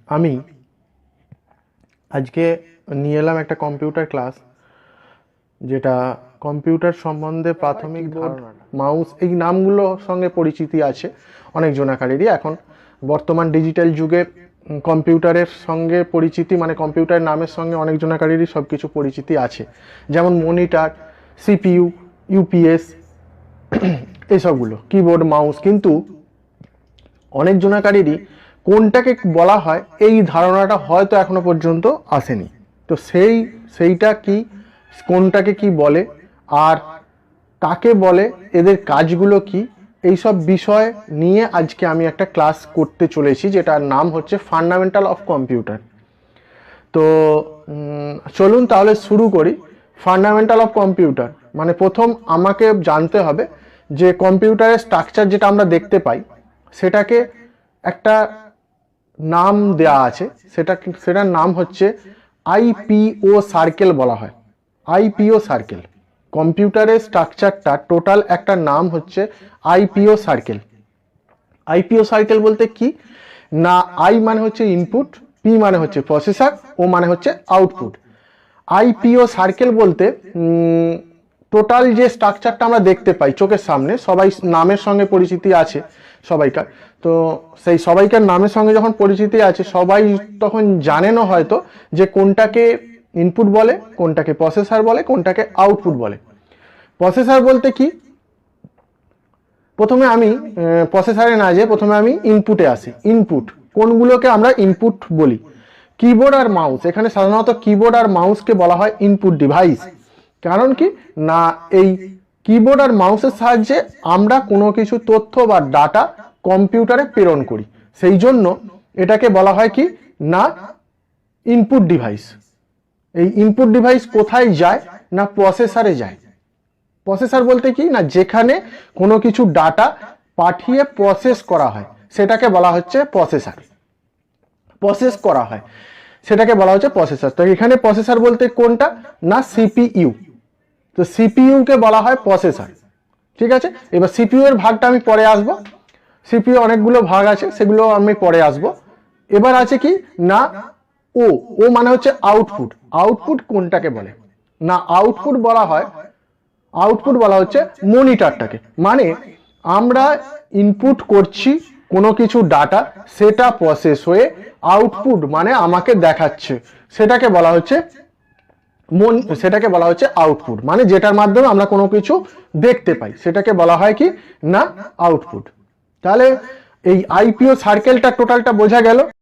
আমি আজকে নিয়ে এলাম একটা কম্পিউটার ক্লাস, যেটা কম্পিউটার সম্বন্ধে প্রাথমিক ধারণা। মাউস এই নামগুলোর সঙ্গে পরিচিতি আছে অনেক জনাকারেরই। এখন বর্তমান ডিজিটাল যুগে কম্পিউটারের সঙ্গে পরিচিতি, মানে কম্পিউটারের নামের সঙ্গে অনেক জনাকারেরই সব কিছু পরিচিতি আছে, যেমন মনিটর, সিপিইউ, ইউপিএস, এইসবগুলো, কিবোর্ড, মাউস। কিন্তু অনেক জনাকারেরই কোনটাকে বলা হয় এই ধারণাটা হয়তো এখনো পর্যন্ত আসেনি। তো সেইটা কি, কোনটাকে কি বলে আর কাকে বলে, এদের কাজগুলো কি, এইসব বিষয় নিয়ে আজকে আমি একটা ক্লাস করতে চলেছি, যেটার নাম হচ্ছে ফান্ডামেন্টাল অফ কম্পিউটার। তো চলুন তাহলে শুরু করি। ফান্ডামেন্টাল অফ কম্পিউটার মানে প্রথম আমাকে জানতে হবে যে কম্পিউটারের স্ট্রাকচার যেটা আমরা দেখতে পাই সেটাকে একটা নাম দেয়া আছে, সেটার নাম হচ্ছে আইপিও সার্কেল বলা হয়। আইপিও সার্কেল, কম্পিউটারের স্ট্রাকচারটা টোটাল একটা নাম হচ্ছে আইপিও সার্কেল। আইপিও সার্কেল বলতে কি না, আই মানে হচ্ছে ইনপুট, পি মানে হচ্ছে প্রসেসর, ও মানে হচ্ছে আউটপুট। আইপিও সার্কেল বলতে টোটাল যে স্ট্রাকচারটা আমরা দেখতে পাই চোখের সামনে, সবাই নামের সঙ্গে পরিচিতি আছে সবাইকার। তো সেই সবাইকার নামের সঙ্গে যখন পরিচিতি আছে, সবাই তখন জানেনও হয়তো যে কোনটাকে ইনপুট বলে, কোনটাকে প্রসেসর বলে, কোনটাকে আউটপুট বলে। প্রসেসর বলতে কি, প্রথমে আমি প্রসেসরে না যেয়ে প্রথমে আমি ইনপুটে আসি। ইনপুট কোনগুলোকে আমরা ইনপুট বলি? কিবোর্ড আর মাউস। এখানে সাধারণত কিবোর্ড আর মাউসকে বলা হয় ইনপুট ডিভাইস। কারণ কি না, এই কিবোর্ড আর মাউসের সাহায্যে আমরা কোনো কিছু তথ্য বা ডাটা কম্পিউটারে প্রেরণ করি, সেই জন্য এটাকে বলা হয় কি না ইনপুট ডিভাইস। এই ইনপুট ডিভাইস কোথায় যায় না, প্রসেসরে যায়। প্রসেসর বলতে কি না, যেখানে কোনো কিছু ডাটা পাঠিয়ে প্রসেস করা হয় সেটাকে বলা হচ্ছে প্রসেসর। প্রসেস করা হয় সেটাকে বলা হচ্ছে প্রসেসর। তো এখানে প্রসেসর বলতে কোনটা না, সিপিইউ। তো সিপিইউ কে বলা হয় প্রসেসর। ঠিক আছে, এবার সিপিইউ এর ভাগটা আমি পরে আসবো। সিপিইউ অনেকগুলো ভাগ আছে, সেগুলো আমি পরে আসবো। এবার আছে কি না, ও ও মানে হচ্ছে আউটপুট। আউটপুট কোনটাকে বলে না, আউটপুট বলা হচ্ছে মনিটরটাকে। মানে আমরা ইনপুট করছি কোনো কিছু ডাটা, সেটা প্রসেস হয়ে আউটপুট মানে আমাকে দেখাচ্ছে, সেটাকে বলা হচ্ছে আউটপুট। মানে যেটার মাধ্যমে আমরা কোনো কিছু দেখতে পাই সেটাকে বলা হয় কি না আউটপুট। তাহলে এই আইপিও সার্কেলটা টোটালটা বোঝা গেল।